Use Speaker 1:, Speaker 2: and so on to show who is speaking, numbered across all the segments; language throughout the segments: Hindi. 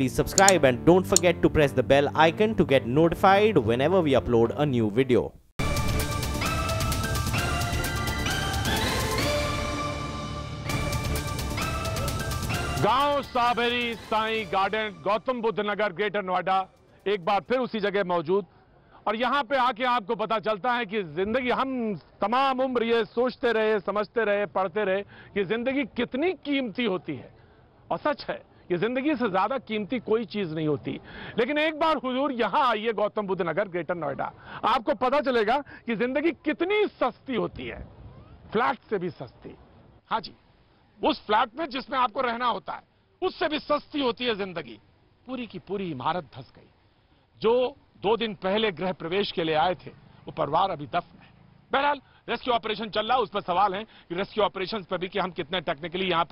Speaker 1: please subscribe and don't forget to press the bell icon to get notified whenever we upload a new video.
Speaker 2: गांव साबेरी साई गार्डन गौतम बुद्ध नगर ग्रेटर नोएडा एक बार फिर उसी जगह मौजूद। और यहां पे आके आपको पता चलता है कि जिंदगी, हम तमाम उम्र ये सोचते रहे, समझते रहे, पढ़ते रहे कि जिंदगी कितनी कीमती होती है। और सच है कि जिंदगी से ज्यादा कीमती कोई चीज नहीं होती। लेकिन एक बार हुजूर यहां आइए गौतम बुद्ध नगर ग्रेटर नोएडा, आपको पता चलेगा कि जिंदगी कितनी सस्ती होती है, फ्लैट से भी सस्ती। हाँ जी, उस फ्लैट में जिसमें आपको रहना होता है उससे भी सस्ती होती है जिंदगी। पूरी की पूरी इमारत धंस गई। जो 2 दिन पहले गृह प्रवेश के लिए आए थे वो परिवार अभी दफन है। बहरहाल रेस्क्यू ऑपरेशन चल रहा है, उस पर सवाल है कि रेस्क्यू ऑपरेशन पर भी कि हम कितने टेक्निकली यहां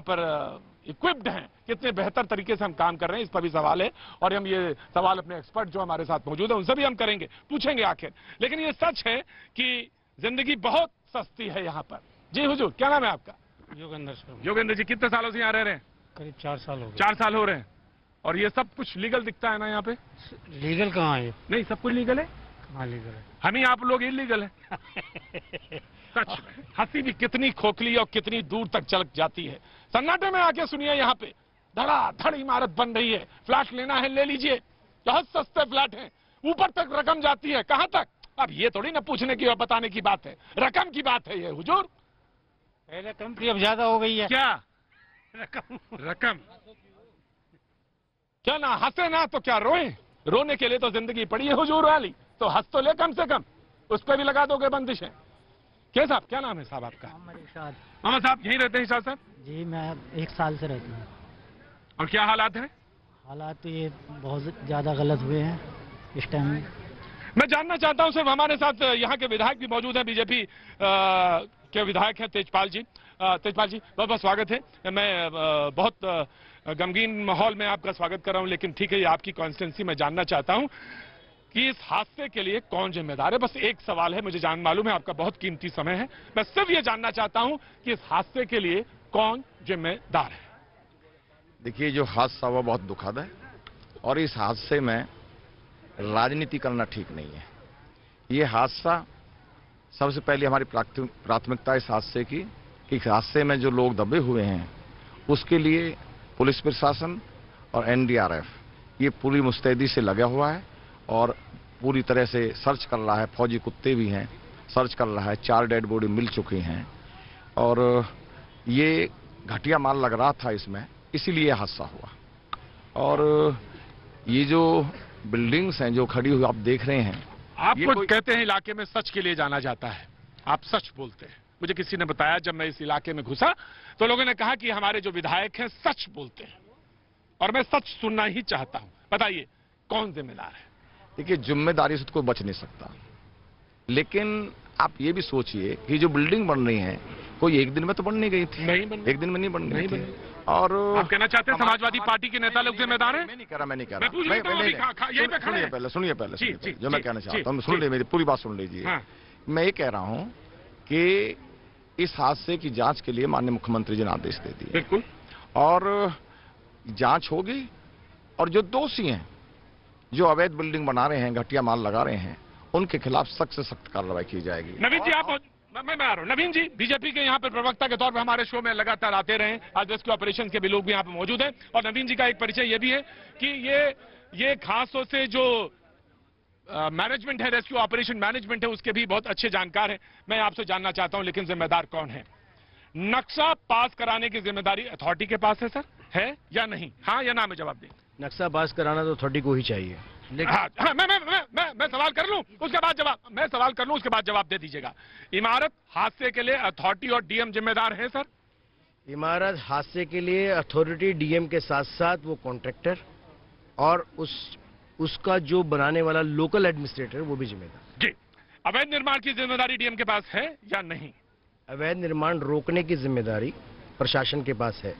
Speaker 2: पर इक्विप्ड हैं, कितने बेहतर तरीके से हम काम कर रहे हैं, इस पर भी सवाल है। और हम ये सवाल अपने एक्सपर्ट जो हमारे साथ मौजूद है उनसे भी हम करेंगे, पूछेंगे आखिर। लेकिन ये सच है कि जिंदगी बहुत सस्ती है यहां पर। जी हुजूर, क्या नाम है आपका?
Speaker 3: योगेंद्र सर।
Speaker 2: योगेंद्र जी, कितने सालों से यहाँ रह रहे हैं?
Speaker 3: करीब 4 साल हो गए।
Speaker 2: 4 साल हो रहे हैं। और ये सब कुछ लीगल दिखता है ना यहाँ पे?
Speaker 3: लीगल कहाँ है?
Speaker 2: नहीं, सब कुछ लीगल है।
Speaker 3: कहाँ लीगल है?
Speaker 2: हम ही आप लोग इलीगल है। सच में हंसी भी कितनी खोखली और कितनी दूर तक चल जाती है। सन्नाटे में आके सुनिए, यहाँ पे धड़ाधड़ इमारत बन रही है। फ्लैट लेना है ले लीजिए, बहुत सस्ते फ्लैट हैं, ऊपर तक रकम जाती है। कहाँ तक? अब ये थोड़ी ना पूछने की और बताने की बात है, रकम की बात है ये हुजूर।
Speaker 3: पहले कम थी, अब ज्यादा हो गई है।
Speaker 2: क्या रकम क्या ना हंसे ना तो क्या रोए? रोने के लिए तो जिंदगी पड़ी है हुजूर वाली, तो हंस तो ले कम से कम। उस पर भी लगा दोगे बंदिशें। क्या साहब, क्या नाम है साहब आपका? मोहम्मद साहब यहीं रहते हैं शाह साहब?
Speaker 4: जी, मैं 1 साल से रहती हूँ।
Speaker 2: और क्या हालात हैं?
Speaker 4: हालात तो ये बहुत ज्यादा गलत हुए हैं इस टाइम।
Speaker 2: मैं जानना चाहता हूं, सिर्फ हमारे साथ यहाँ के विधायक भी मौजूद हैं, बीजेपी के विधायक हैं तेजपाल जी। तेजपाल जी, बहुत बहुत स्वागत है। मैं बहुत गमगीन माहौल में आपका स्वागत कर रहा हूं, लेकिन ठीक है, ये आपकी कॉन्स्टिट्यूंसी। मैं जानना चाहता हूं कि इस हादसे के लिए कौन जिम्मेदार है। बस एक सवाल है, मुझे मालूम है आपका बहुत कीमती समय है, मैं सिर्फ ये जानना चाहता हूं कि इस हादसे के लिए कौन जिम्मेदार है।
Speaker 5: देखिए, जो हादसा हुआ बहुत दुखद है और इस हादसे में राजनीति करना ठीक नहीं है। ये हादसा, सबसे पहले हमारी प्राथमिकता इस हादसे की कि इस हादसे में जो लोग दबे हुए हैं उसके लिए पुलिस प्रशासन और एनडीआरएफ ये पूरी मुस्तैदी से लगा हुआ है और पूरी तरह से सर्च कर रहा है। फौजी कुत्ते भी हैं, सर्च कर रहा है। 4 डेड बॉडी मिल चुकी हैं और ये घटिया माल लग रहा था इसमें, इसीलिए हादसा हुआ। और ये जो बिल्डिंग्स हैं जो खड़ी हुई आप देख रहे हैं,
Speaker 2: आपको कहते हैं इलाके में सच के लिए जाना जाता है, आप सच बोलते हैं। मुझे किसी ने बताया, जब मैं इस इलाके में घुसा तो लोगों ने कहा कि हमारे जो विधायक हैं सच बोलते हैं, और मैं सच सुनना ही चाहता हूं। बताइए कौन जिम्मेदार है?
Speaker 5: देखिए, जिम्मेदारी से तो कोई बच नहीं सकता, लेकिन आप ये भी सोचिए कि जो बिल्डिंग बन रही है कोई एक दिन में तो बन नहीं गई थी।
Speaker 2: नहीं बन,
Speaker 5: एक दिन में नहीं बन गई थी।
Speaker 2: और आप कहना चाहते हैं समाजवादी पार्टी के नेता लोग जिम्मेदार हैं?
Speaker 5: मैं नहीं कह रहा। सुनिए, जो मैं कहना चाहता हूँ सुन लीजिए, मेरी पूरी बात सुन लीजिए।
Speaker 2: हाँ।
Speaker 5: मैं ये कह रहा हूँ कि इस हादसे की जांच के लिए माननीय मुख्यमंत्री जी ने आदेश दे दिए।
Speaker 2: बिल्कुल।
Speaker 5: और जांच होगी और जो दोषी हैं, जो अवैध बिल्डिंग बना रहे हैं, घटिया माल लगा रहे हैं, उनके खिलाफ सख्त से सख्त कार्रवाई की जाएगी।
Speaker 2: नवीन जी, आप मैं आ रहा हूँ। नवीन जी, बीजेपी के यहाँ पर प्रवक्ता के तौर पर हमारे शो में लगातार आते रहे, आज रेस्क्यू ऑपरेशन के भी लोग भी यहाँ पे मौजूद हैं। और नवीन जी का एक परिचय ये भी है कि ये खासतौर से जो मैनेजमेंट है, रेस्क्यू ऑपरेशन मैनेजमेंट है, उसके भी बहुत अच्छे जानकार हैं। मैं आपसे जानना चाहता हूं, लेकिन जिम्मेदार कौन है? नक्शा पास कराने की जिम्मेदारी अथॉरिटी के पास है सर, है या नहीं? हाँ या ना में जवाब दें।
Speaker 6: नक्शा पास कराना तो अथॉरिटी को ही चाहिए।
Speaker 2: हाँ, मैं सवाल कर लूं उसके बाद जवाब, मैं सवाल कर लूं उसके बाद जवाब दे दीजिएगा। इमारत हादसे के लिए अथॉरिटी और डीएम जिम्मेदार है सर?
Speaker 6: इमारत हादसे के लिए अथॉरिटी, डीएम के साथ साथ वो कॉन्ट्रैक्टर और उसका जो बनाने वाला लोकल एडमिनिस्ट्रेटर वो भी जिम्मेदार।
Speaker 2: जी। अवैध निर्माण की जिम्मेदारी डीएम के पास है या नहीं?
Speaker 6: अवैध निर्माण रोकने की जिम्मेदारी प्रशासन के पास है।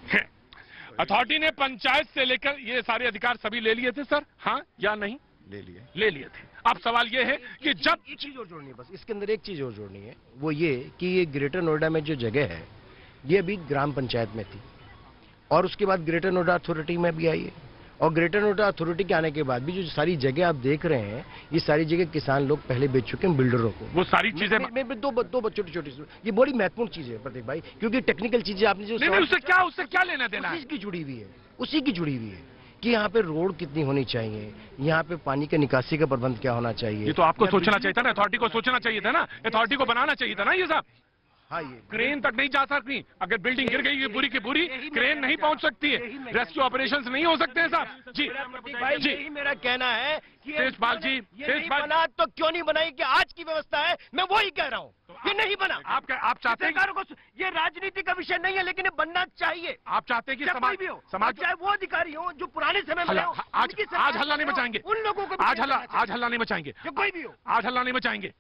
Speaker 2: अथॉरिटी ने पंचायत से लेकर ये सारे अधिकार सभी ले लिए थे सर, हाँ या नहीं? ले लिए थे। अब सवाल ये है कि जब
Speaker 6: एक चीज और जोड़नी है, बस इसके अंदर एक चीज और जोड़नी है, वो ये कि ये ग्रेटर नोएडा में जो जगह है ये अभी ग्राम पंचायत में थी। और उसके बाद ग्रेटर नोएडा अथॉरिटी में भी आई है। और ग्रेटर नोएडा अथॉरिटी के आने के बाद भी जो सारी जगह आप देख रहे हैं, ये सारी जगह किसान लोग पहले बेच चुके हैं बिल्डरों को।
Speaker 2: वो सारी चीजें
Speaker 6: दो छोटी ये बड़ी महत्वपूर्ण चीज है प्रतीक भाई, क्योंकि टेक्निकल चीजें आपने जो
Speaker 2: नहीं, उससे क्या लेना देना है?
Speaker 6: उसी की जुड़ी हुई है कि यहाँ पे रोड कितनी होनी चाहिए, यहाँ पे पानी के निकासी का प्रबंध क्या होना चाहिए।
Speaker 2: ये तो आपको सोचना चाहिए था ना, अथॉरिटी को सोचना चाहिए था ना, अथॉरिटी को बनाना चाहिए था ना ये सब।
Speaker 6: हाँ, ये
Speaker 2: क्रेन तक नहीं जा सकती, अगर बिल्डिंग गिर गई पूरी की पूरी, क्रेन नहीं पहुंच सकती है, रेस्क्यू ऑपरेशंस नहीं हो सकते हैं साहब। जी
Speaker 6: भाई, यही मेरा कहना है कि
Speaker 2: तेजपाल जी,
Speaker 6: तेजपाल बना तो क्यों नहीं बनाई कि आज की व्यवस्था है, मैं वही कह रहा हूँ, ये नहीं बना।
Speaker 2: आप चाहते हैं
Speaker 6: सरकारों को, ये राजनीति का विषय नहीं है, लेकिन ये बनना चाहिए।
Speaker 2: आप चाहते हैं कि
Speaker 6: समाज भी हो,
Speaker 2: समाज
Speaker 6: चाहे वो अधिकारी हो जो पुराने समय में हो,
Speaker 2: आज हल्ला नहीं मचाएंगे,
Speaker 6: उन लोगों को
Speaker 2: आज हल्ला नहीं मचाएंगे,
Speaker 6: कोई भी हो,
Speaker 2: आज हल्ला नहीं मचाएंगे,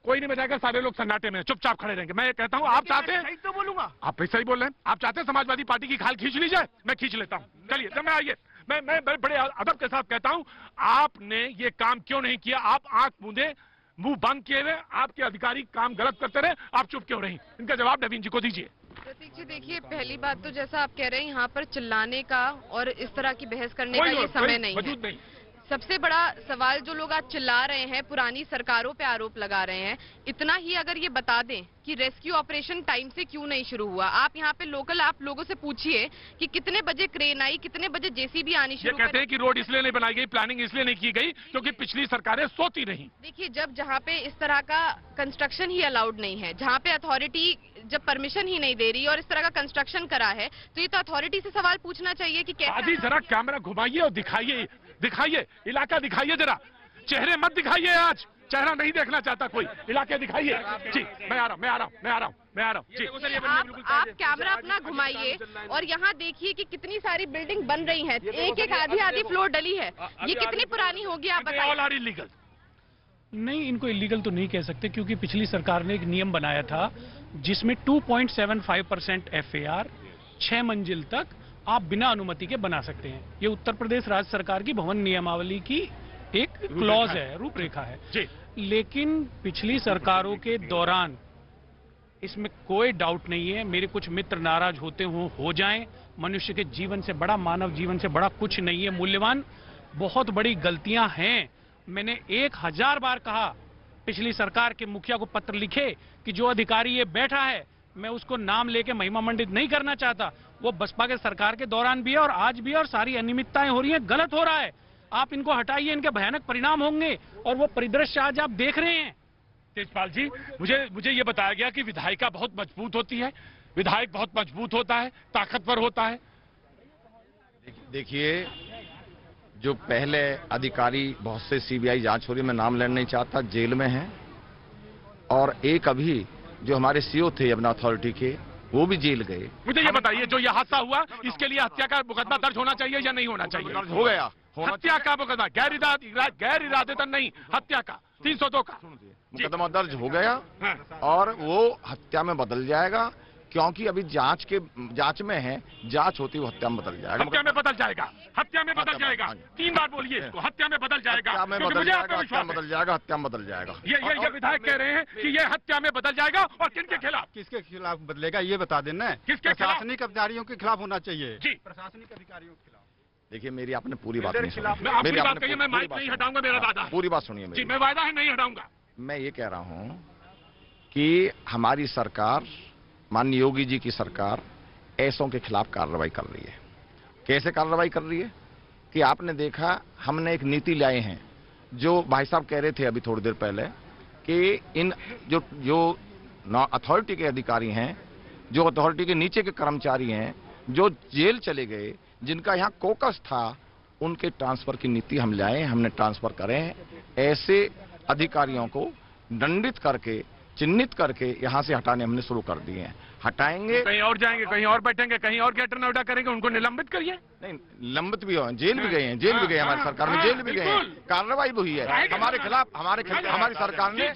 Speaker 2: कोई नहीं बचाएगा, सारे लोग सन्नाटे में चुपचाप खड़े रहेंगे। मैं कहता हूं, आप चाहते हैं,
Speaker 6: सही तो बोलूंगा,
Speaker 2: आप सही बोल रहे हैं, आप चाहते हैं समाजवादी पार्टी की खाल खींच ली जाए, मैं खींच लेता हूं। चलिए जब मैं आइए, मैं बड़े अदब के साथ कहता हूं, आपने ये काम क्यों नहीं किया? आप आंख मूंदे, मुंह बंद किए हुए, आपके अधिकारी काम गलत करते रहे, आप चुप क्यों रही? इनका जवाब नवीन जी को दीजिए।
Speaker 7: प्रतीक जी देखिए, पहली बात तो जैसा आप कह रहे हैं, यहाँ पर चिल्लाने का और इस तरह की बहस करने का ये समय नहीं है। सबसे बड़ा सवाल जो लोग आज चिल्ला रहे हैं, पुरानी सरकारों पे आरोप लगा रहे हैं, इतना ही अगर ये बता दें कि रेस्क्यू ऑपरेशन टाइम से क्यों नहीं शुरू हुआ। आप यहाँ पे लोकल आप लोगों से पूछिए कि कितने बजे क्रेन आई, कितने बजे जेसीबी आनी शुरू।
Speaker 2: कहते हैं कि रोड इसलिए नहीं बनाई गई, प्लानिंग इसलिए नहीं की गई क्योंकि पिछली सरकारें सोती नहीं।
Speaker 7: देखिए, जहाँ पे इस तरह का कंस्ट्रक्शन ही अलाउड नहीं है, जहाँ पे अथॉरिटी जब परमिशन ही नहीं दे रही और इस तरह का कंस्ट्रक्शन करा है, तो ये तो अथॉरिटी से सवाल पूछना चाहिए कि कैसे।
Speaker 2: जरा कैमरा घुमाइए और दिखाइए इलाका दिखाइए, जरा चेहरे मत दिखाइए, आज चेहरा नहीं देखना चाहता कोई, इलाके दिखाइए। जी मैं आ रहा हूँ जी।
Speaker 7: आप कैमरा अपना घुमाइए और यहाँ देखिए कि कितनी सारी बिल्डिंग बन रही है, एक आधी फ्लोर डली है, ये कितनी पुरानी होगी आप बताइए।
Speaker 8: नहीं, इनको इलीगल तो नहीं कह सकते, क्योंकि पिछली सरकार ने एक नियम बनाया था जिसमें 2.75% FAR 6 मंजिल तक आप बिना अनुमति के बना सकते हैं। ये उत्तर प्रदेश राज्य सरकार की भवन नियमावली की एक क्लॉज है, रूपरेखा है। लेकिन पिछली सरकारों के दौरान इसमें कोई डाउट नहीं है, मेरे कुछ मित्र नाराज होते हो जाएं, मनुष्य के जीवन से बड़ा, मानव जीवन से बड़ा कुछ नहीं है मूल्यवान। बहुत बड़ी गलतियां हैं। मैंने 1000 बार कहा, पिछली सरकार के मुखिया को पत्र लिखे कि जो अधिकारी ये बैठा है, मैं उसको नाम लेके महिमा मंडित नहीं करना चाहता, वो बसपा के सरकार के दौरान भी है और आज भी है, और सारी अनियमितताएं हो रही हैं, गलत हो रहा है। आप इनको हटाइए, इनके भयानक परिणाम होंगे, और वो परिदृश्य आज आप देख रहे हैं।
Speaker 2: तेजपाल जी, मुझे ये बताया गया कि विधायिका बहुत मजबूत होती है, विधायक बहुत मजबूत होता है, ताकतवर होता है।
Speaker 5: देखिए, जो पहले अधिकारी, बहुत से CBI जांच हो रही है, मैं नाम लेना नहीं चाहता, जेल में हैं, और एक अभी जो हमारे CO थे अपना अथॉरिटी के, वो भी जेल गए।
Speaker 2: मुझे ये बताइए, जो ये हादसा हुआ, इसके लिए हत्या का मुकदमा दर्ज होना चाहिए या नहीं होना चाहिए?
Speaker 5: हो गया,
Speaker 2: हत्या का मुकदमा, गैर इरादतन नहीं, हत्या का 302 का
Speaker 5: मुकदमा दर्ज हो गया, और वो हत्या में बदल जाएगा, क्योंकि अभी जांच में है, जांच होती वो हत्या में बदल जाएगा।
Speaker 2: हत्या में बदल जाएगा, हत्या में बदल जाएगा, 3 बार बोलिए इसको, हत्या में बदल जाएगा,
Speaker 5: हत्या में बदल जाएगा, हत्या में बदल जाएगा, हत्या में बदल जाएगा।
Speaker 2: ये विधायक कह रहे हैं कि ये हत्या में बदल जाएगा, और किनके खिलाफ?
Speaker 9: किसके खिलाफ बदलेगा ये बता देना।
Speaker 2: किसके खिलाफ?
Speaker 9: प्रशासनिक अधिकारियों के खिलाफ होना चाहिए
Speaker 2: जी,
Speaker 9: प्रशासनिक अधिकारियों के खिलाफ।
Speaker 5: देखिए, मेरी आपने पूरी बात नहीं सुनी।
Speaker 2: मैं आपकी बात कहिए, मैं माइक नहीं हटाऊंगा, मेरा वादा है।
Speaker 5: पूरी बात सुनिए मेरी।
Speaker 2: जी, मैं वादा है नहीं हटाऊंगा।
Speaker 5: मैं ये कह रहा हूं कि हमारी सरकार, माननीय योगी जी की सरकार, ऐसों के खिलाफ कार्रवाई कर रही है। कैसे कार्रवाई कर रही है कि आपने देखा, हमने एक नीति लाए हैं, जो भाई साहब कह रहे थे अभी थोड़ी देर पहले, कि इन जो अथॉरिटी के अधिकारी हैं, जो अथॉरिटी के नीचे के कर्मचारी हैं, जो जेल चले गए, जिनका यहाँ कोकस था, उनके ट्रांसफर की नीति हम लाए, हमने ट्रांसफर करें। ऐसे अधिकारियों को दंडित करके, चिन्हित करके यहाँ से हटाने हमने शुरू कर दिए हैं। हटाएंगे,
Speaker 2: कहीं और जाएंगे, कहीं और बैठेंगे, कहीं और ग्रेटर नोएडा करेंगे, उनको निलंबित करिए।
Speaker 5: नहीं, निलंबित भी हो, जेल भी गए हैं, जेल भी गए, हमारी सरकार में जेल भी गए हैं, कार्रवाई भी हुई है हमारे खिलाफ। हमारी सरकार ने,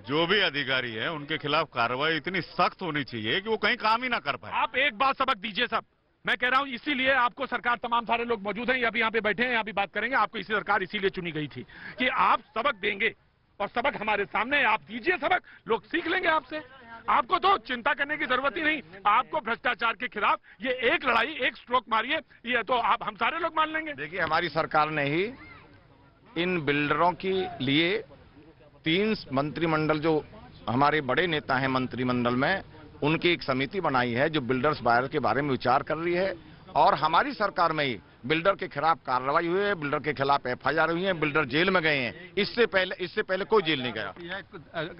Speaker 9: जो भी अधिकारी है उनके खिलाफ कार्रवाई इतनी सख्त होनी चाहिए कि वो कहीं काम ही ना कर पाए।
Speaker 2: आप एक बात सबक दीजिए सब, मैं कह रहा हूं, इसीलिए आपको सरकार, तमाम सारे लोग मौजूद हैं, अभी यहाँ पे बैठे हैं, यहाँ भी बात करेंगे। आपको इसी सरकार इसीलिए चुनी गई थी कि आप सबक देंगे, और सबक हमारे सामने, आप दीजिए सबक, लोग सीख लेंगे आपसे। आपको तो चिंता करने की जरूरत ही नहीं। आपको भ्रष्टाचार के खिलाफ ये एक लड़ाई, एक स्ट्रोक मारिए, ये तो आप हम सारे लोग मान लेंगे।
Speaker 5: देखिए, हमारी सरकार ने ही इन बिल्डरों के लिए 3 मंत्रिमंडल, जो हमारे बड़े नेता हैं मंत्रिमंडल में, उनकी एक समिति बनाई है जो बिल्डर्स बायर के बारे में विचार कर रही है। और हमारी सरकार में ही बिल्डर के खिलाफ कार्रवाई हुई है, बिल्डर के खिलाफ FIR हुई है, बिल्डर जेल में गए हैं। इससे पहले कोई जेल नहीं गया।
Speaker 10: यह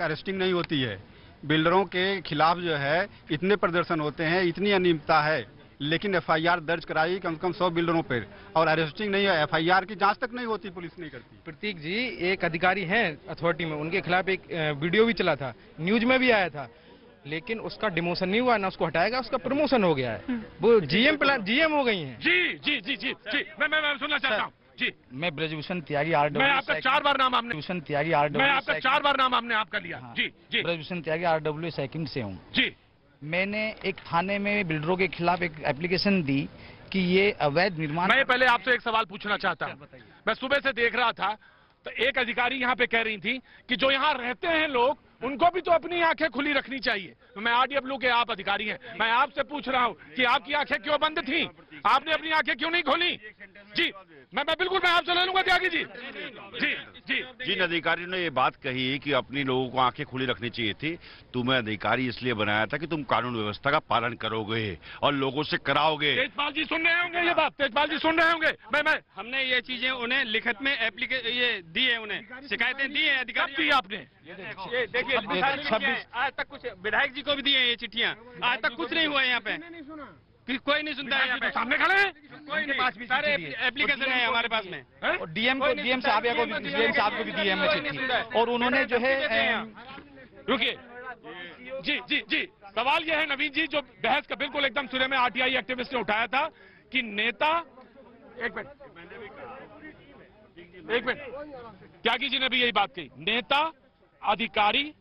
Speaker 10: अरेस्टिंग नहीं होती है। बिल्डरों के खिलाफ जो है इतने प्रदर्शन होते हैं, इतनी अनियमितता है, लेकिन FIR दर्ज कराई कम से कम 100 बिल्डरों पर, और अरेस्टिंग नहीं है। FIR की जांच तक नहीं होती, पुलिस नहीं करती।
Speaker 11: प्रतीक जी एक अधिकारी हैं अथॉरिटी में, उनके खिलाफ एक वीडियो भी चला था, न्यूज में भी आया था, लेकिन उसका डिमोशन नहीं हुआ, ना उसको हटाया गया, उसका प्रमोशन हो गया है। वो GM हो गई हैं।
Speaker 2: जी मैं सुनना चाहता हूँ जी।
Speaker 11: मैं ब्रजभूषण त्यागी RW,
Speaker 2: मैं आपका 4 बार नाम आपने,
Speaker 11: ब्रजभूषण त्यागी RW,
Speaker 2: मैं आपका 4 बार नाम आपने आपका लिया।
Speaker 11: हाँ,
Speaker 2: जी
Speaker 11: ब्रजभूषण त्यागी RW सेकंड से हूँ
Speaker 2: जी।
Speaker 11: मैंने एक थाने में बिल्डरों के खिलाफ एक एप्लीकेशन दी कि ये अवैध निर्माण।
Speaker 2: मैं पहले आपसे एक सवाल पूछना चाहता हूँ। मैं सुबह से देख रहा था तो एक अधिकारी यहाँ पे कह रही थी कि जो यहाँ रहते हैं लोग, उनको भी तो अपनी आंखें खुली रखनी चाहिए। मैं RW के आप अधिकारी हैं, मैं आपसे पूछ रहा हूँ कि आपकी आंखें क्यों बंद थी, आपने अपनी आंखें क्यों नहीं खोली? जी मैं बिल्कुल मैं आपसे ले लूंगा त्यागी जी।
Speaker 12: जिन अधिकारियों ने ये बात कही कि अपनी लोगों को आंखें खुली रखनी चाहिए थी, तुम्हें अधिकारी इसलिए बनाया था कि तुम कानून व्यवस्था का पालन करोगे और लोगों से कराओगे।
Speaker 2: तेजपाल जी सुन रहे होंगे ये बात, तेजपाल जी सुन रहे होंगे। मैं
Speaker 13: हमने ये चीजें उन्हें लिखित में ये दी है, उन्हें शिकायतें दी है अधिकारी।
Speaker 2: दी आपने?
Speaker 13: ये देखिए आज तक कुछ विधायक जी को भी दिए हैं ये चिट्ठियां, आज तक कुछ नहीं हुआ है यहाँ पे, कोई नहीं सुनता है यहाँ पे।
Speaker 2: सामने खड़े हैं,
Speaker 13: कोई नहीं, सारे एप्लीकेशन है हमारे पास में।
Speaker 11: और DM साहब को भी दी है हमने चिट्ठी, और उन्होंने जो है
Speaker 2: रुकिए जी सवाल यह है नवीन जी, जो बहस का बिल्कुल एकदम सिरे में RTI एक्टिविस्ट ने उठाया था कि नेता, एक मिनट त्यागी जी ने भी यही बात कही, नेता अधिकारी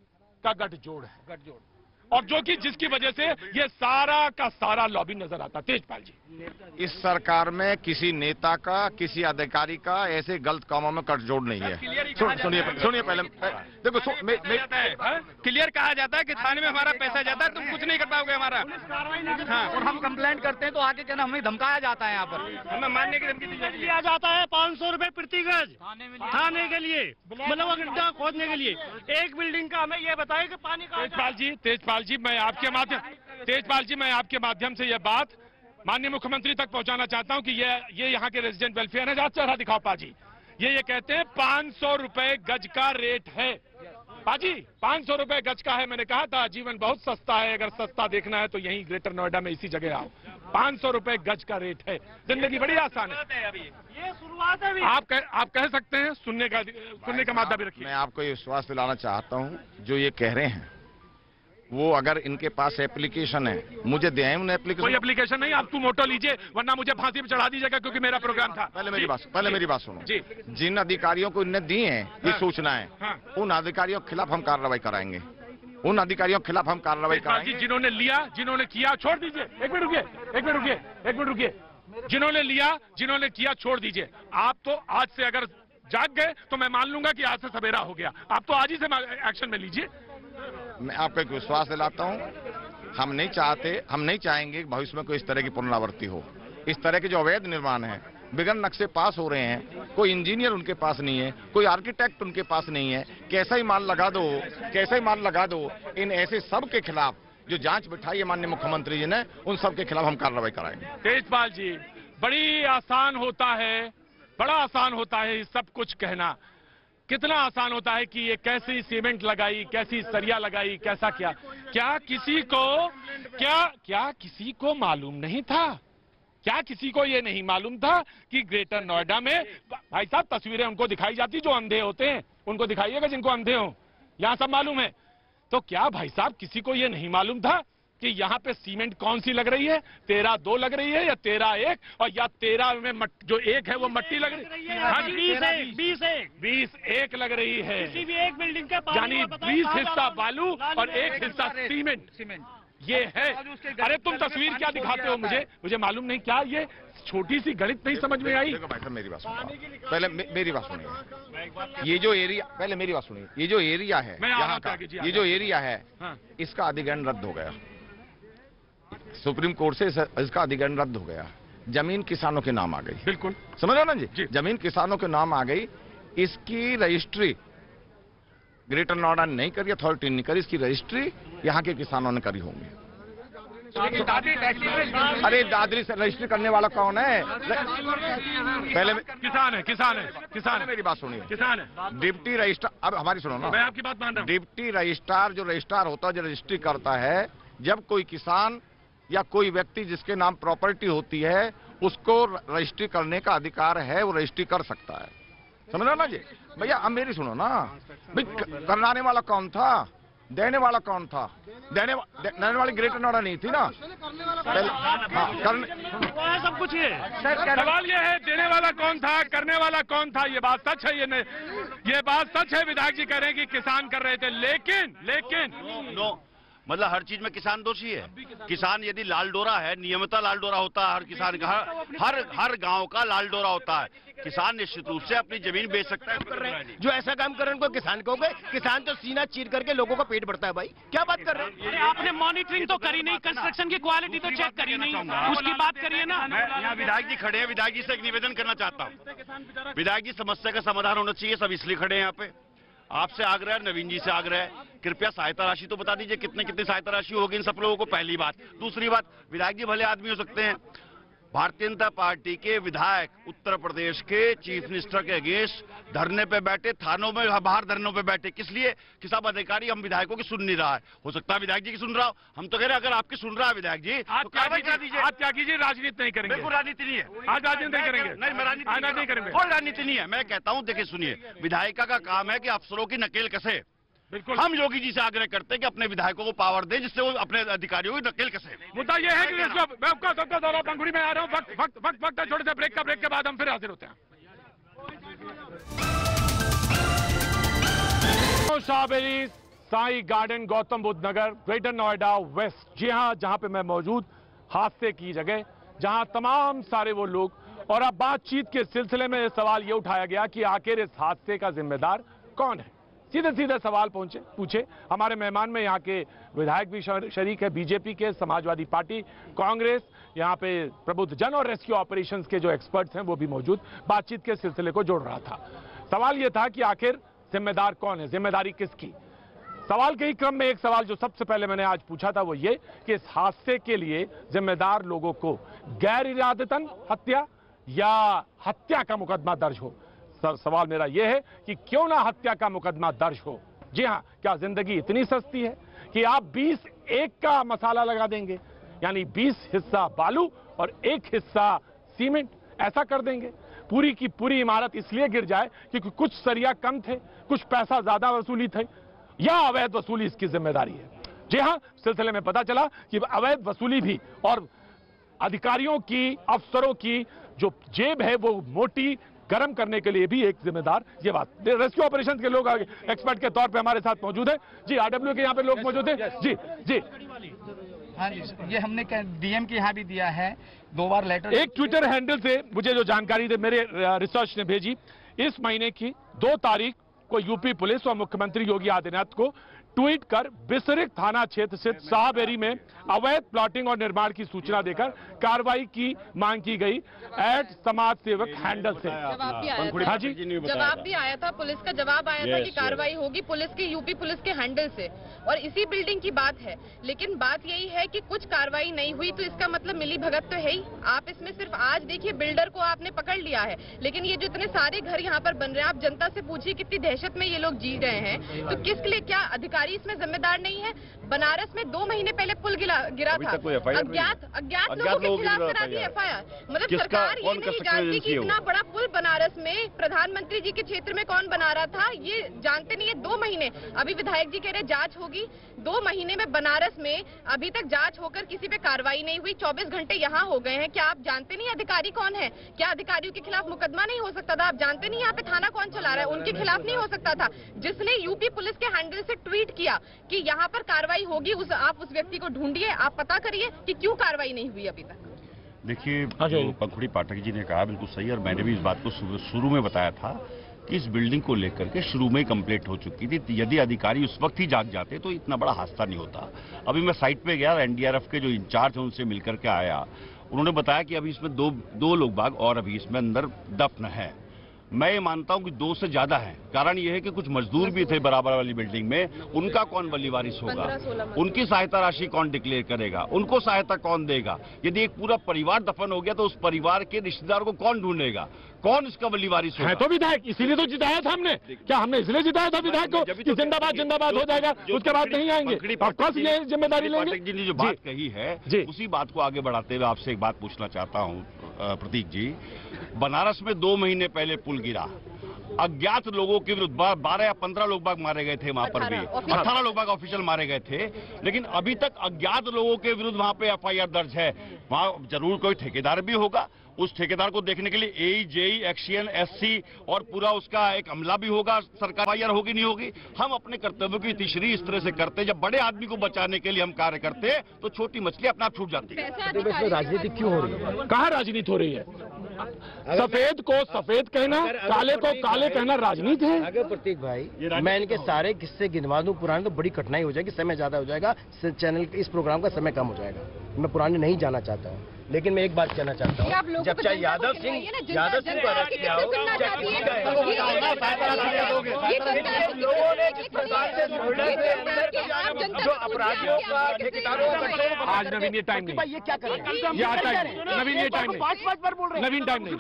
Speaker 2: का गठजोड़ है, और जो कि जिसकी वजह से ये सारा का सारा लॉबी नजर आता। तेजपाल जी,
Speaker 5: इस सरकार में किसी नेता का, किसी अधिकारी का ऐसे गलत कामों में गठजोड़ नहीं है। सुनिए पहले देखो,
Speaker 13: क्लियर कहा जाता है कि थाने में हमारा पैसा जाता है, तुम कुछ नहीं कर पाओगे हमारा।
Speaker 11: हाँ, और हम कंप्लेंट करते हैं तो आगे क्या हमें धमकाया जाता है, यहाँ पर
Speaker 13: हमें मारने की धमकी
Speaker 3: दिया जाता है। 500 रुपए प्रति गज थाने के लिए, मतलब गड्ढा खोदने के लिए। एक बिल्डिंग का हमें ये बताए कि पानी का।
Speaker 2: तेजपाल जी मैं आपके माध्यम से यह बात माननीय मुख्यमंत्री तक पहुंचाना चाहता हूं कि ये यहाँ के रेजिडेंट वेलफेयर है। चढ़ा दिखाओ पाजी, ये कहते हैं 500 रुपए गज का रेट है। पाजी 500 रुपए गज का है। मैंने कहा था जीवन बहुत सस्ता है, अगर सस्ता देखना है तो यहीं ग्रेटर नोएडा में इसी जगह आओ। 500 रुपए गज का रेट है, जिंदगी बड़ी आसान है।
Speaker 3: ये शुरुआत है।
Speaker 2: आप कह सकते हैं, सुनने का मादा भी रखिए।
Speaker 5: मैं आपको ये विश्वास दिलाना चाहता हूँ, जो ये कह रहे हैं वो अगर इनके पास एप्लीकेशन है, मुझे दे उन्हें एप्लीकेशन।
Speaker 2: कोई एप्लीकेशन नहीं, आप मोटो लीजिए, वरना मुझे फांसी पे चढ़ा दीजिएगा, क्योंकि मेरा प्रोग्राम था।
Speaker 5: पहले मेरी बात सुनो जी। जिन अधिकारियों को इन्हें दी है ये सूचनाएं, उन अधिकारियों के खिलाफ हम कार्रवाई कराएंगे। उन अधिकारियों के खिलाफ हम कार्रवाई कराएंगे
Speaker 2: जिन्होंने लिया, जिन्होंने किया। छोड़ दीजिए, एक मिनट रुकिए। जिन्होंने लिया, जिन्होंने किया, छोड़ दीजिए। आप तो आज से अगर जाग गए तो मैं मान लूंगा कि आज से सवेरा हो गया। आप तो आज ही से एक्शन में लीजिए।
Speaker 5: मैं आपको एक विश्वास दिलाता हूं, हम नहीं चाहेंगे कि भविष्य में कोई इस तरह की पुनरावृत्ति हो। इस तरह के जो अवैध निर्माण है, बिगड़ नक्शे पास हो रहे हैं, कोई इंजीनियर उनके पास नहीं है, कोई आर्किटेक्ट उनके पास नहीं है, कैसा ही माल लगा दो। इन ऐसे सब के खिलाफ जो जांच बिठाई है माननीय मुख्यमंत्री जी ने, उन सब के खिलाफ हम कार्रवाई कराएंगे।
Speaker 2: तेजपाल जी, बड़ा आसान होता है सब कुछ कहना। कितना आसान होता है कि ये कैसी सीमेंट लगाई, कैसी सरिया लगाई, कैसा क्या किसी को मालूम नहीं था? क्या किसी को ये नहीं मालूम था कि ग्रेटर नोएडा में, भाई साहब तस्वीरें उनको दिखाई जाती जो अंधे होते हैं, उनको दिखाइएगा जिनको अंधे हो, यहां सब मालूम है। तो क्या भाई साहब किसी को ये नहीं मालूम था कि यहाँ पे सीमेंट कौन सी लग रही है? 13-2 लग रही है या 13-1, और या 13 में जो 1 है वो मट्टी लग रही है? 20-1 लग रही है।
Speaker 3: किसी भी एक बिल्डिंग के
Speaker 2: यानी 20 हिस्सा बालू और 1 हिस्सा सीमेंट। ये है। अरे तुम तस्वीर क्या दिखाते हो मुझे मालूम नहीं, क्या ये छोटी सी गणित नहीं समझ में आई?
Speaker 5: देखो मेरी बात सुनिए, पहले मेरी बात सुनिए। ये जो एरिया, पहले मेरी बात सुनिए, ये जो एरिया है यहाँ का, ये जो एरिया है इसका अधिग्रहण रद्द हो गया, सुप्रीम कोर्ट से इसका अधिग्रहण रद्द हो गया, जमीन किसानों के नाम आ गई।
Speaker 2: बिल्कुल
Speaker 5: समझ रहे हो ना जी? जमीन किसानों के नाम आ गई। इसकी रजिस्ट्री ग्रेटर नोएडा ने नहीं करी, अथॉरिटी ने करी, इसकी रजिस्ट्री यहाँ के किसानों ने करी होंगी। अरे दादरी से रजिस्ट्री करने वाला कौन है? पहले
Speaker 2: किसान है।
Speaker 5: मेरी बात सुनिए,
Speaker 2: किसान है।
Speaker 5: डिप्टी रजिस्ट्रार, अब हमारी सुनो ना,
Speaker 2: मैं आपकी बात मान रहा हूँ।
Speaker 5: डिप्टी रजिस्ट्रार जो रजिस्ट्रार होता है, जो रजिस्ट्री करता है, जब कोई किसान या कोई व्यक्ति जिसके नाम प्रॉपर्टी होती है उसको रजिस्ट्री करने का अधिकार है, वो रजिस्ट्री कर सकता है। समझ रहे ना जी? भैया अब मेरी सुनो ना, भाई करवाने वाला कौन था, देने वाला कौन था? देने वाली ग्रेटर नोएडा नहीं थी ना।
Speaker 3: सब कुछ है।
Speaker 2: सवाल ये है, देने वाला कौन था, करने वाला कौन था? ये बात सच है, ये बात सच है। विधायक जी कह रहे हैं कि किसान कर रहे थे, लेकिन
Speaker 12: मतलब हर चीज में किसान दोषी है। किसान यदि लाल डोरा है, नियमित लाल डोरा होता है हर किसान का, हर गांव का लाल डोरा होता है। किसान निश्चित रूप से अपनी जमीन बेच सकता है।
Speaker 6: जो ऐसा काम कर रहे हैं उनको किसान कहोगे? किसान तो सीना चीर करके लोगों का पेट भरता है भाई, क्या बात कर रहे हैं?
Speaker 8: अरे आपने मॉनिटरिंग तो करी नहीं, कंस्ट्रक्शन की क्वालिटी तो चेक करी नहीं, उसकी बात करिए ना।
Speaker 12: यहाँ विधायक जी खड़े हैं, विधायक जी से एक निवेदन करना चाहता हूँ। विधायक जी, समस्या का समाधान होना चाहिए, सब इसलिए खड़े हैं यहाँ पे। आपसे आग्रह है, नवीन जी से आग्रह है, कृपया सहायता राशि तो बता दीजिए, कितनी सहायता राशि होगी इन सब लोगों को, पहली बात। दूसरी बात, विधायक जी भले आदमी हो सकते हैं, भारतीय जनता पार्टी के विधायक उत्तर प्रदेश के चीफ मिनिस्टर के अगेंस्ट धरने पे बैठे, थानों में बाहर धरनों पे बैठे, किस लिए कि सब अधिकारी हम विधायकों की सुन नहीं रहा है। हो सकता है विधायक जी की सुन रहा हो, हम तो कह रहे हैं अगर आपकी सुन रहा है विधायक जी तो कार्रवाई करा दीजिए।
Speaker 2: आप क्या कीजिए, राजनीति नहीं करेंगे।
Speaker 12: बिल्कुल राजनीति नहीं है,
Speaker 2: आज राजनीति नहीं करेंगे।
Speaker 12: नहीं, मैं राजनीति नहीं करेंगे, कोई राजनीति नहीं है। मैं कहता हूँ, देखिए सुनिए, विधायिका का काम है कि अफसरों की नकेल कसे।
Speaker 2: बिल्कुल
Speaker 12: हम योगी जी से आग्रह करते हैं कि अपने विधायकों को पावर दें, जिससे वो अपने अधिकारियों की नकेल कसे।
Speaker 2: मुद्दा ये है कि मैं आपका सबका दौरा पंखुड़ी में आ रहा हूँ, वक्त है, छोटे से ब्रेक के बाद हम फिर हाजिर होते हैं। शाहबेरी साई गार्डन, गौतम बुद्ध नगर, ग्रेटर नोएडा वेस्ट। जी हाँ, जहां पे मैं मौजूद, हादसे की जगह, जहां तमाम सारे वो लोग। और अब बातचीत के सिलसिले में सवाल ये उठाया गया कि आखिर इस हादसे का जिम्मेदार कौन है। सीधे सवाल पूछे। हमारे मेहमान में यहाँ के विधायक भी शरीक है, बीजेपी के, समाजवादी पार्टी, कांग्रेस, यहाँ पे प्रबुद्ध जन और रेस्क्यू ऑपरेशंस के जो एक्सपर्ट्स हैं वो भी मौजूद। बातचीत के सिलसिले को जोड़ रहा था। सवाल ये था कि आखिर जिम्मेदार कौन है, जिम्मेदारी किसकी। सवाल के ही क्रम में एक सवाल जो सबसे पहले मैंने आज पूछा था वो ये कि इस हादसे के लिए जिम्मेदार लोगों को गैर इरादतन हत्या या हत्या का मुकदमा दर्ज हो। सवाल मेरा यह है कि क्यों ना हत्या का मुकदमा दर्ज हो। जी हां, क्या जिंदगी इतनी सस्ती है कि आप 20-1 का मसाला लगा देंगे, यानी 20 हिस्सा बालू और 1 हिस्सा सीमेंट, ऐसा कर देंगे? पूरी की पूरी इमारत इसलिए गिर जाए क्योंकि कुछ सरिया कम थे, कुछ पैसा ज्यादा वसूली थे, या अवैध वसूली इसकी जिम्मेदारी है? जी हां, सिलसिले में पता चला कि अवैध वसूली भी और अधिकारियों की, अफसरों की जो जेब है वो मोटी गर्म करने के लिए भी एक जिम्मेदार ये बात। रेस्क्यू ऑपरेशन के लोग एक्सपर्ट के तौर पे हमारे साथ मौजूद हैं। जी, आरडब्ल्यू के यहाँ पे लोग मौजूद हैं। जी जी
Speaker 14: हाँ जी, ये हमने डीएम के यहाँ भी दिया है, 2 बार लेटर।
Speaker 2: एक ट्विटर हैंडल से मुझे जो जानकारी दे मेरे रिसर्च ने भेजी, इस महीने की 2 तारीख को यूपी पुलिस और मुख्यमंत्री योगी आदित्यनाथ को ट्वीट कर बिसरिक थाना क्षेत्र स्थित शाहबेरी में अवैध प्लॉटिंग और निर्माण की सूचना देकर कार्रवाई की मांग की गई। एड समाज सेवक हैंडल से
Speaker 7: जवाब भी आया था।
Speaker 2: हाँ जी,
Speaker 7: जवाब भी आया था, पुलिस का जवाब आया था कि कार्रवाई होगी पुलिस की, यूपी पुलिस के हैंडल से, और इसी बिल्डिंग की बात है। लेकिन बात यही है कि कुछ कार्रवाई नहीं हुई तो इसका मतलब मिली भगत तो है ही। आप इसमें सिर्फ आज देखिए, बिल्डर को आपने पकड़ लिया है, लेकिन ये जो इतने सारे घर यहाँ पर बन रहे हैं, आप जनता से पूछिए कितनी दहशत में ये लोग जी रहे हैं। तो किस लिए, क्या अधिकारी इसमें जिम्मेदार नहीं है? बनारस में 2 महीने पहले पुल गिरा था, अज्ञात लोगों के खिलाफ करा दी एफआईआर। मतलब सरकार ये नहीं जानती कि इतना बड़ा पुल बनारस में प्रधानमंत्री जी के क्षेत्र में कौन बना रहा था ये जानते नहीं है। 2 महीने अभी विधायक जी कह रहे जांच होगी, 2 महीने में बनारस में अभी तक जांच होकर किसी पे कार्रवाई नहीं हुई। 24 घंटे यहाँ हो गए हैं। क्या आप जानते नहीं अधिकारी कौन है? क्या अधिकारियों के खिलाफ मुकदमा नहीं हो सकता था? आप जानते नहीं यहाँ पे थाना कौन चला रहा है? उनके खिलाफ नहीं हो सकता था? जिसने यूपी पुलिस के हैंडल से ट्वीट किया कि यहाँ पर कार्रवाई होगी, आप उस व्यक्ति को ढूंढिए, आप पता करिए कि क्यों कार्रवाई नहीं हुई अभी तक।
Speaker 12: देखिए, जो पंखुड़ी पाठक जी ने कहा बिल्कुल सही, और मैंने भी इस बात को शुरू में बताया था कि इस बिल्डिंग को लेकर के शुरू में ही कंप्लीट हो चुकी थी। यदि अधिकारी उस वक्त ही जाग जाते तो इतना बड़ा हादसा नहीं होता। अभी मैं साइट पे गया, एनडीआरएफ के जो इंचार्ज हैं उनसे मिलकर के आया। उन्होंने बताया कि अभी इसमें दो लोग बाग और अभी इसमें अंदर दफन है। मैं ये मानता हूं कि 2 से ज्यादा है। कारण यह है कि कुछ मजदूर भी थे बराबर वाली बिल्डिंग में, उनका कौन बली वारिस होगा? उनकी सहायता राशि कौन डिक्लेयर करेगा? उनको सहायता कौन देगा? यदि एक पूरा परिवार दफन हो गया तो उस परिवार के रिश्तेदार को कौन ढूंढेगा? कौन इसका बली वारिस होगा?
Speaker 2: है तो विधायक, इसीलिए तो जिताया था हमने। क्या हमने इसलिए जिताया था विधायक को कि जिंदाबाद जिंदाबाद हो जाएगा, उसके बाद नहीं आएंगे? कौन सी जिम्मेदारी लेंगे?
Speaker 12: जी ने जो बात कही है उसी बात को आगे बढ़ाते हुए आपसे एक बात पूछना चाहता हूँ प्रतीक जी। बनारस में 2 महीने पहले पुल गिरा, अज्ञात लोगों के विरुद्ध 12 या 15 लोग बाग मारे गए थे वहां पर भी, 18 लोग बाग ऑफिशियल मारे गए थे, लेकिन अभी तक अज्ञात लोगों के विरुद्ध वहां पे एफआईआर दर्ज है। वहां जरूर कोई ठेकेदार भी होगा, उस ठेकेदार को देखने के लिए एई, जेई, एक्शियन, एससी और पूरा उसका एक अमला भी होगा। सरकार एफआईआर होगी नहीं होगी? हम अपने कर्तव्यों की तीसरी इस तरह से करते हैं। जब बड़े आदमी को बचाने के लिए हम कार्य करते हैं तो छोटी मछली अपने आप छूट जाती है।
Speaker 6: राजनीति क्यों हो रही है?
Speaker 2: कहाँ राजनीति हो रही है? सफेद को सफेद कहना, काले को काले कहना राजनीति है?
Speaker 6: अगर प्रतीक भाई मैं इनके सारे किस्से गिनवा दूं पुराने तो बड़ी कठिनाई हो जाएगी, समय ज्यादा हो जाएगा, चैनल इस प्रोग्राम का समय कम हो जाएगा। मैं पुराने नहीं जाना चाहता हूँ, लेकिन मैं एक बात कहना चाहता हूँ, जब चाहे यादव सिंह को अरेस्ट किया हो, लोगों ने जिस प्रकार से जो अपराधियों का ठेकेदारों का
Speaker 2: आज नवीन ये टाइम नहीं,
Speaker 6: ये क्या करें?
Speaker 2: नवीन ये टाइम नहीं,
Speaker 6: 5 बार बोल रहे हैं,
Speaker 2: नवीन टाइम नहीं,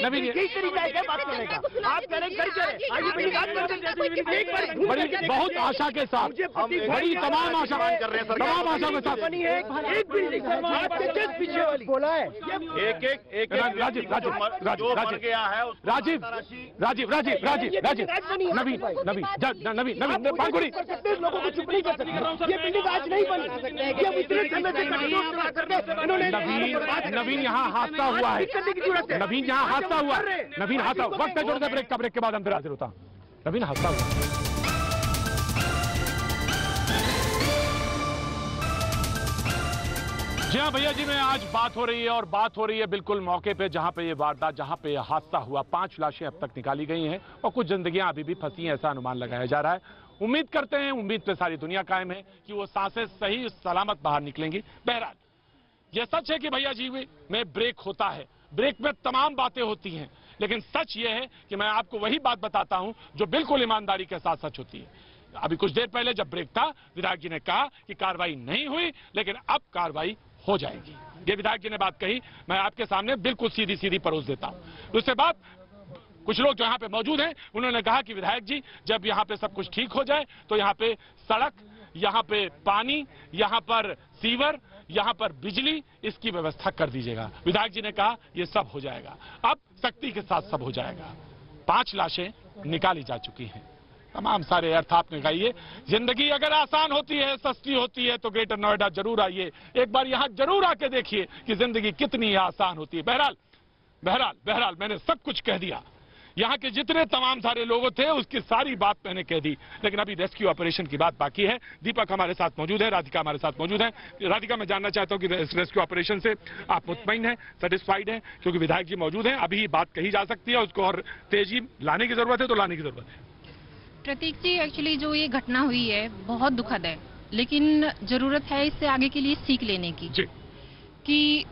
Speaker 2: नवीन
Speaker 6: यही तरीका है बात करने का। आप कह रहे हैं
Speaker 2: बहुत आशा के साथ, बड़ी तमाम आशा के साथ
Speaker 6: एक बिल्डिंग पीछे वाली बोला है
Speaker 12: एक
Speaker 2: राजीव पंखुड़ी
Speaker 6: लोगों को चुप नहीं कर सकते। ये बिल्डिंग आज नहीं बनी।
Speaker 2: नवीन यहाँ हादसा हुआ है, नवीन यहाँ हादसा हुआ, नवीन हादसा वक्त है जोड़ दे, ब्रेक के बाद हम फिर हाजिर होता। नवीन हादसा हुआ। जी हाँ भैया जी, मैं आज बात हो रही है और बात हो रही है बिल्कुल मौके पे जहां पे ये वारदात, जहां पे ये हादसा हुआ। 5 लाशें अब तक निकाली गई हैं और कुछ जिंदगियां अभी भी फंसी हैं, ऐसा अनुमान लगाया जा रहा है। उम्मीद करते हैं, उम्मीद पे सारी दुनिया कायम है कि वो सांसें सही सलामत बाहर निकलेंगी। बहरहाल ये सच है कि भैया जी में ब्रेक होता है, ब्रेक में तमाम बातें होती हैं, लेकिन सच ये है कि मैं आपको वही बात बताता हूं जो बिल्कुल ईमानदारी के साथ सच होती है। अभी कुछ देर पहले जब ब्रेक था, विधायक जी ने कहा कि कार्रवाई नहीं हुई, लेकिन अब कार्रवाई हो जाएगी। ये विधायक जी ने बात कही, मैं आपके सामने बिल्कुल सीधी सीधी परोस देता हूं। उसके बाद कुछ लोग जो यहाँ पे मौजूद हैं, उन्होंने कहा कि विधायक जी जब यहाँ पे सब कुछ ठीक हो जाए तो यहाँ पे सड़क, यहाँ पे पानी, यहाँ पर सीवर, यहाँ पर बिजली, इसकी व्यवस्था कर दीजिएगा। विधायक जी ने कहा ये सब हो जाएगा, अब सख्ती के साथ सब हो जाएगा। 5 लाशें निकाली जा चुकी हैं, तमाम सारे अर्थ आपने गाइए। जिंदगी अगर आसान होती है, सस्ती होती है तो ग्रेटर नोएडा जरूर आइए, एक बार यहाँ जरूर आके देखिए कि जिंदगी कितनी आसान होती है। बहरहाल मैंने सब कुछ कह दिया। यहाँ के जितने तमाम सारे लोग थे उसकी सारी बात मैंने कह दी, लेकिन अभी रेस्क्यू ऑपरेशन की बात बाकी है। दीपक हमारे साथ मौजूद है, राधिका हमारे साथ मौजूद है। राधिका, मैं जानना चाहता हूँ कि रेस्क्यू ऑपरेशन से आप मुतमईन हैं, सेटिस्फाइड हैं? क्योंकि विधायक जी मौजूद हैं, अभी बात कही जा सकती है, उसको और तेजी लाने की जरूरत है तो लाने की जरूरत है।
Speaker 15: प्रतीक जी, एक्चुअली जो ये घटना हुई है बहुत दुखद है, लेकिन जरूरत है इससे आगे के लिए सीख लेने की
Speaker 2: जी।
Speaker 15: कि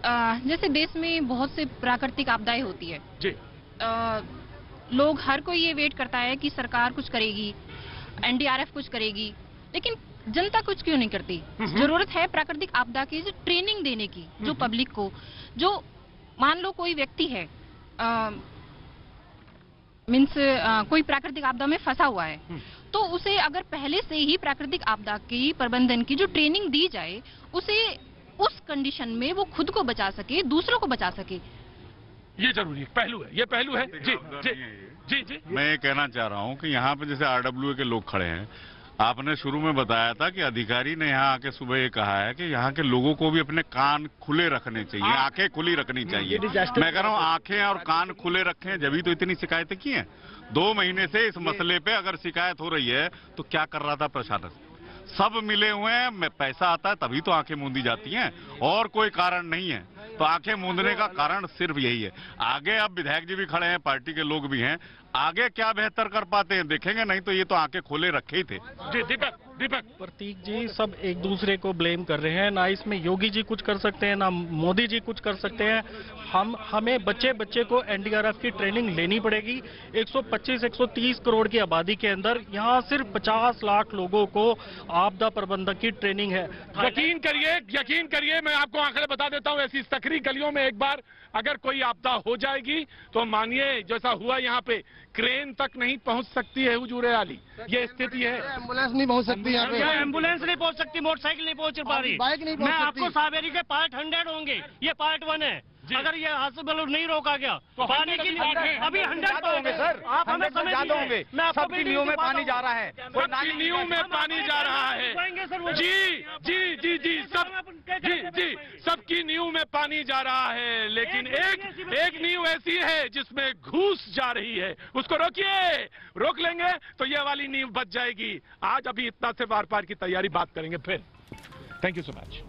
Speaker 15: जैसे देश में बहुत से प्राकृतिक आपदाएं होती है
Speaker 2: जी।
Speaker 15: लोग हर कोई ये वेट करता है कि सरकार कुछ करेगी, एनडीआरएफ कुछ करेगी, लेकिन जनता कुछ क्यों नहीं करती? जरूरत है प्राकृतिक आपदा की ट्रेनिंग देने की, जो पब्लिक को, जो मान लो कोई व्यक्ति है कोई प्राकृतिक आपदा में फंसा हुआ है, तो उसे अगर पहले से ही प्राकृतिक आपदा की प्रबंधन की जो ट्रेनिंग दी जाए, उसे उस कंडीशन में वो खुद को बचा सके, दूसरों को बचा सके।
Speaker 2: ये जरूरी पहलू है, ये पहलू है। जी जी जी जी
Speaker 9: मैं ये कहना चाह रहा हूँ कि यहाँ पे जैसे RWA के लोग खड़े हैं, आपने शुरू में बताया था कि अधिकारी ने यहाँ आके सुबह ये कहा है कि यहाँ के लोगों को भी अपने कान खुले रखने चाहिए, आंखें खुली रखनी चाहिए। मैं कह रहा हूँ आंखें और कान खुले रखें, जब तो इतनी शिकायतें की हैं। 2 महीने से इस मसले पे अगर शिकायत हो रही है तो क्या कर रहा था प्रशासन? सब मिले हुए हैं, पैसा आता है तभी तो आंखें मूंदी जाती हैं, और कोई कारण नहीं है। तो आंखें मूंदने का कारण सिर्फ यही है। आगे अब विधायक जी भी खड़े हैं, पार्टी के लोग भी हैं, आगे क्या बेहतर कर पाते हैं देखेंगे, नहीं तो ये तो आंखें खोले रखे ही थे।
Speaker 2: जी दीपक
Speaker 8: प्रतीक जी, सब एक दूसरे को ब्लेम कर रहे हैं। ना इसमें योगी जी कुछ कर सकते हैं, ना मोदी जी कुछ कर सकते हैं। हमें बच्चे को NDRF की ट्रेनिंग लेनी पड़ेगी। 125-130 करोड़ की आबादी के अंदर यहाँ सिर्फ 50 लाख लोगों को आपदा प्रबंधक की ट्रेनिंग है।
Speaker 2: यकीन करिए, मैं आपको आंकड़े बता देता हूँ। ऐसी सकरी गलियों में एक बार अगर कोई आपदा हो जाएगी तो मानिए जैसा हुआ यहाँ पे, क्रेन तक नहीं पहुँच सकती है हुजूर आली, ये स्थिति है।
Speaker 6: एम्बुलेंस नहीं पहुँच सकती यहाँ पे,
Speaker 3: एम्बुलेंस नहीं पहुँच सकती, मोटरसाइकिल नहीं पहुँच पा रही,
Speaker 6: बाइक नहीं पहुँच सकती।
Speaker 3: मैं आपको सावेरी के पार्ट 100 होंगे, ये पार्ट 1 है। अगर ये हादसा नहीं रोका गया तो पानी की अभी 100 तो होंगे सर, आप हमें समझ होंगे।
Speaker 14: सबकी नींव में पानी जा रहा है,
Speaker 2: सबकी नींव में पानी जा रहा है। जी जी जी जी जी सबकी नींव में पानी जा रहा है, लेकिन एक नींव ऐसी है जिसमें घूस जा रही है, उसको रोकिए। रोक लेंगे तो ये वाली नींव बच जाएगी। आज अभी इतना से वार पार की तैयारी बात करेंगे फिर। Thank you so much.